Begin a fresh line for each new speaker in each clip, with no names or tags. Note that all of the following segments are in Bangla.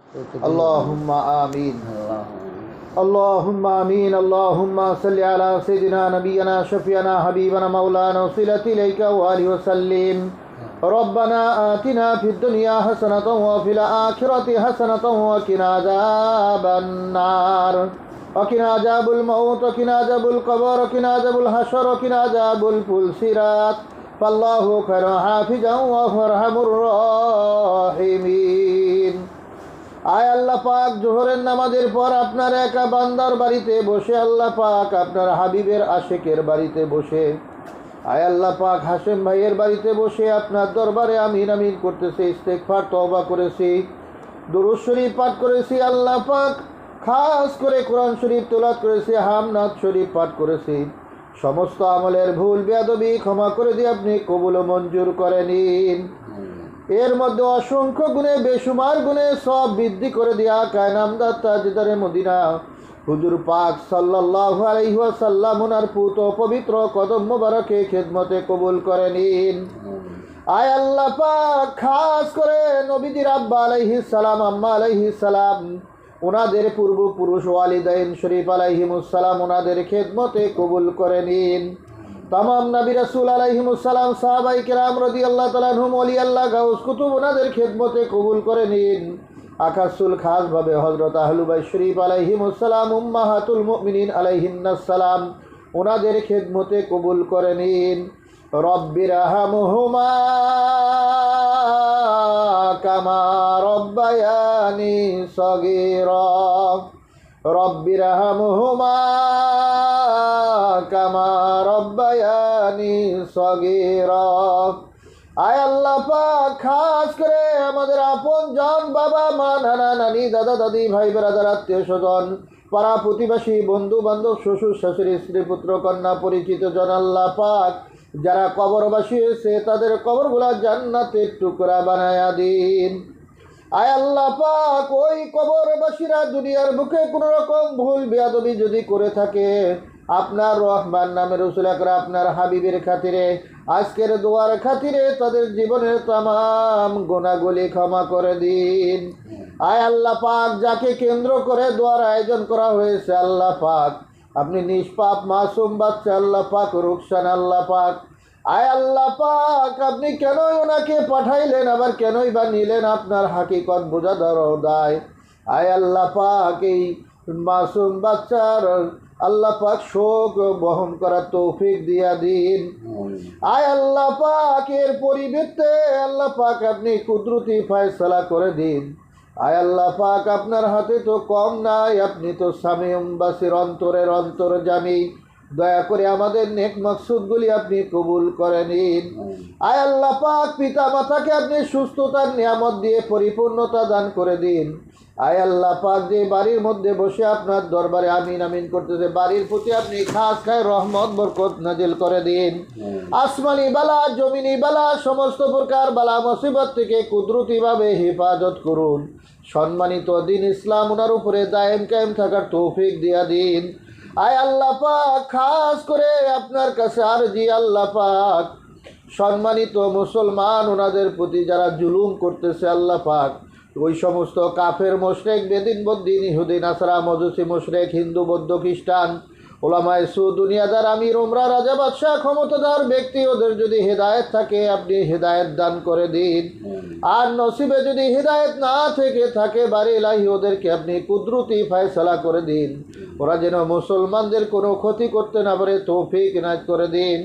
اللهم آمين اللهم آمين اللهم صل على سيدنا نبينا شفيعنا حبيبنا مولانا وصلة إليك وآله وسلم ربنا آتنا في الدنيا حسنة وفي الآخرة حسنة وقنا عذاب النار وقنا عذاب الموت وقنا عذاب القبر وقنا عذاب الحشر وقنا عذاب الفلسرات فالله خير حافظا وهو أرحم الراحمين। আয় আল্লাহ পাক, জোহরের নামাজের পর আপনার একা বান্দার বাড়িতে বসে আল্লাহ পাক আপনার হাবিবের আশিকের বাড়িতে বসে, আয় আল্লাহ পাক হাশেম ভাইয়ের বাড়িতে বসে আপনার দরবারে আমিন আমিন করতেছি, ইস্তেগফার তওবা করেছি, দুরূদ শরীফ পাঠ করেছি। আল্লাহ পাক খাস করে কোরআন শরীফ তেলাওয়াত করেছি, হামনাত শরীফ পাঠ করেছি। সমস্ত আমলের ভুল বেয়াদবি ক্ষমা করে দিয়ে আপনি কবুল ও মঞ্জুর করে নিন। এর মধ্যে অসংখ্য গুণে বেশুমার গুণে সব বৃদ্ধি করে দিয়া কায়নামদার তাজদারে মদিনা হুজুর পাক সাল্লাল্লাহু আলাইহি ওয়াসাল্লাম ওনার পুত পবিত্র কদম মোবারকে খেদমতে কবুল করে নিন। আয় আল্লাহ পাক খাস করে নবীজির আব্বা আলাইহিস সালাম আম্মা আলাইহিস সালাম ওনাদের পূর্বপুরুষ ওয়ালিদাইন শরীফ আলাইহিমুস সালাম ওনাদের খেদমতে কবুল করে নিন। तमाम नबी रसूल अलैहिमुस्सलाम साहबाए किराम রাদিয়াল্লাহু তাআলা আনহুম ওলি আল্লাহ গাউস কুতুব ওনাদের খেদমতে কবুল করে নিন। আকাশুল খাস ভাবে হযরত আহলু বাইত শরীফ আলাইহিমুসসালাম উম্মাহাতুল মুমিনিন আলাইহিন্নাস সালাম ওনাদের খেদমতে কবুল করে নিন। রব্বিরহামহুমা কামা রব্বায়ানি সগীরা রব্বিরহামহুমা কামা রব্বায়ানি সগীরা। আয় আল্লাহ পাক খাস করে আমাদের আপন জন বাবা মা নানা নানি দাদা দাদি ভাই ব্রাদার আত্মীয় স্বজন পাড়া প্রতিবেশী বন্ধু বান্ধব শ্বশুর শাশুড়ি স্ত্রী পুত্র কন্যা পরিচিত জন আল্লাহ পাক যারা কবরবাসী হয়েছে তাদের কবরগুলা জান্নাতের টুকরা বানায়া দিন। আয় আল্লাহ পাক ওই কবরবাসীরা দুনিয়ার বুকে কোনো রকম ভুল বেয়াদবি যদি করে থাকে আপনার রহমান নামের রসুল আকরাম আপনার হাবিবের খাতিরে আজকের দোয়ার খাতিরে তাদের জীবনের तमाम গুনাহগুলি ক্ষমা করে দিন। আয় আল্লাহ পাক যাকে কেন্দ্র করে দোয়ার আয়োজন করা হয়েছে আল্লাহ পাক আপনি নিষ্পাপ মাসুম বাচ্চা আল্লাহ পাক রুকসান আল্লাহ পাক আয় আল্লাহ পাক আপনি কেনই ওনাকে পাঠাইলেন আবার কেনই বা নিলেন আপনার হাকিকত বোঝা দায়। আয় আল্লাহ পাক এই মাসুম বাচ্চার আল্লাহ পাক শোক বহন করার তৌফিক দিয়া দিন। আয় আল্লাহ পাক এর পরিবর্তে আল্লাহ পাক আপনি কুদরতি ফয়সালা করে দিন। আয় আল্লাহ পাক আপনার হাতে তো কম নাই, আপনি তো সামিউম বাসির অন্তরের অন্তর্যামী, দয়া করে আমাদের নেক মাকসুদগুলি আপনি কবুল করে নিন। আয় আল্লাহ পাক পিতা মাতাকে আপনি সুস্থতার নিয়ামত দিয়ে পরিপূর্ণতা দান করে দিন। আয় আল্লাহ পাক যে বাড়ির মধ্যে বসে আপনার দরবারে আমিন আমিন করতেছে বাড়ির প্রতি আপনি খাস খায় রহমত বরকত নাজিল করে দিন। আসমানি বালা জমিনি বালা সমস্ত প্রকার বালা মুসিবত থেকে কুদরতিভাবে হেফাজত করুন। সম্মানিত দিন ইসলাম ওনার উপরে দায়েম কায়েম থাকার তৌফিক দিয়া দিন। আয় আল্লাহ পাক খাস করে আপনার কাছে আরজি আল্লাহ পাক সম্মানিত মুসলমান ওনাদের প্রতি যারা জুলুম করতেছে আল্লাহ পাক ওই সমস্ত কাফের মুশরিক বেদিন বদ্দিন ইহুদি নাসারা মজুসি মুশরিক হিন্দু বৌদ্ধ খ্রিস্টান ওলামায়ে সু দুনিয়াদার আমির উমরা রাজা বাদশাহ ক্ষমতাদার ব্যক্তি ওদের যদি হেদায়েত থাকে আপনি হেদায়েত দান করে দিন। আর নসিবে যদি হেদায়েত না থেকে থাকে বারে ইলাহি ওদেরকে আপনি কুদরতি ফয়সালা করে দিন। ওরা যেন মুসলমানদের কোনো ক্ষতি করতে না পারে তৌফিক ইনায়েত করে দিন।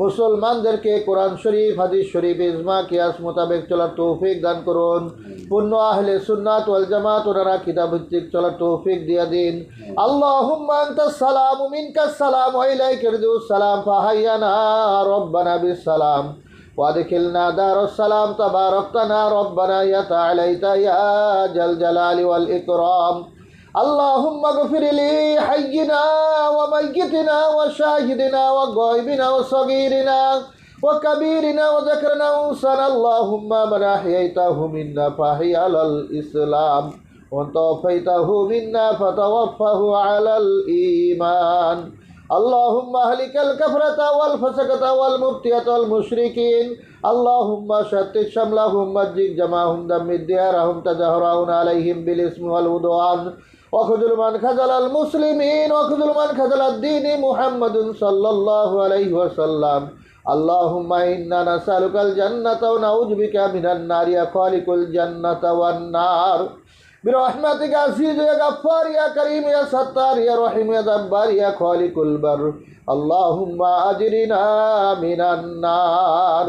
মুসলমানদেরকে কোরআন শরীফ হাদিস শরীফ ইজমা কিয়াস মোতাবেক চলার তৌফিক দান করুন। পূর্ণ আহলে সুন্নাত ওয়াল জামাত ওনারা কিতাব ভিত্তিক চলার তৌফিক দিয়া দিন। আল্লাহুম্মা আনতাস সালামু মিনকাস সালাম ওয়া ইলাইকা ইয়ারজুস সালাম ফাহাইয়ানা রব্বানা বিস সালাম ওয়াদখিলনা দারুস সালাম তাবারাকতানা রব্বানা ইয়া তাআলাইতা ইয়া জাল জালালি ওয়াল ইকরাম। আল্লাহুম্মা গফির লি হাইয়িনা ওয়া মাইয়িতিনা ওয়া শাহিদিনা ওয়া গায়বিনা ওয়া সগীরিনা ওয়া কাবীরিনা ওয়া যাকরিনা ওয়া উনসানা। আল্লাহুম্মা মান আহইয়াইতাহু মিন্না ফাহিয়া আলাল ইসলাম ওয়া তাওফাইতাহু মিন্না ফাতাওয়াফাহু আলাল ঈমান। اللهم اهلك الكفرة والفسقة والمبتية والمشركين اللهم شتت شملهم مزق جمعهم دمر ديارهم تجهرون عليهم بالاسم والعدوان وخذل من خذل المسلمين وخذل من خذل الدين محمد صلى الله عليه وسلم اللهم إنا نسألك الجنة ونعوذ بك من النار يا خالق الجنة والنار برحمتك يا عزيز يا غفار يا كريم يا ستار يا رحيم يا جبار يا خالق البر اللهم أجرنا من النار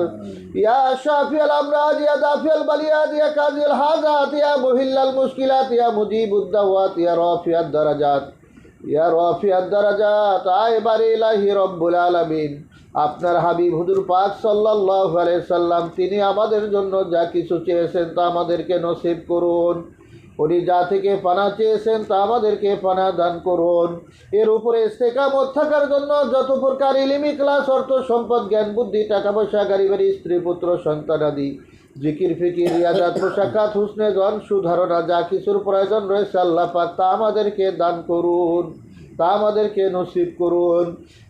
يا شافي الأمراض يا دافع البليات يا قاضي الحاجات يا مهل المشكلات يا مجيب الدعوات يا رافع الدرجات يا رافع الدرجات আইবার ইলাহি রব্বুল আলামিন আপনার হাবিব হুজুর পাক সাল্লাল্লাহু আলাইহি সাল্লাম তিনি আমাদের জন্য যা কিছু চেয়েছেন তা আমাদেরকে নসিব করুন উনি যা থেকে পানা চেয়েছেন তা আমাদেরকে পানা দান করুন এর উপরে ইস্তেকামত থাকার জন্য যত প্রকার ইলমি ক্লাস অর্থ সম্পদ জ্ঞান বুদ্ধি টাকা পয়সা গাড়ি বাড়ি স্ত্রী পুত্র সন্তান আদি জিকির ফিকির রিয়াজাত মুশাক্কাত হুসনে জন সুধারণা যা কিছুর প্রয়োজন রয়েছে আল্লাহ পাক তা আমাদেরকে দান করুন তা আমাদেরকে নসিব করুন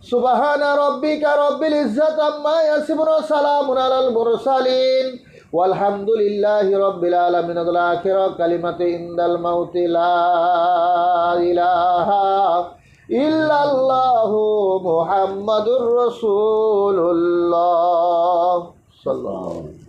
সুবহানা রাব্বিকা রব্বিল ইজ্জাতি আম্মা ইয়াসিফুন ওয়া সালামুন আলাল মুরসালিন walhamdulillahi rabbil alamin al akhirah kalimatu indal mauti la ilaha illallah muhammadur rasulullah sallallahu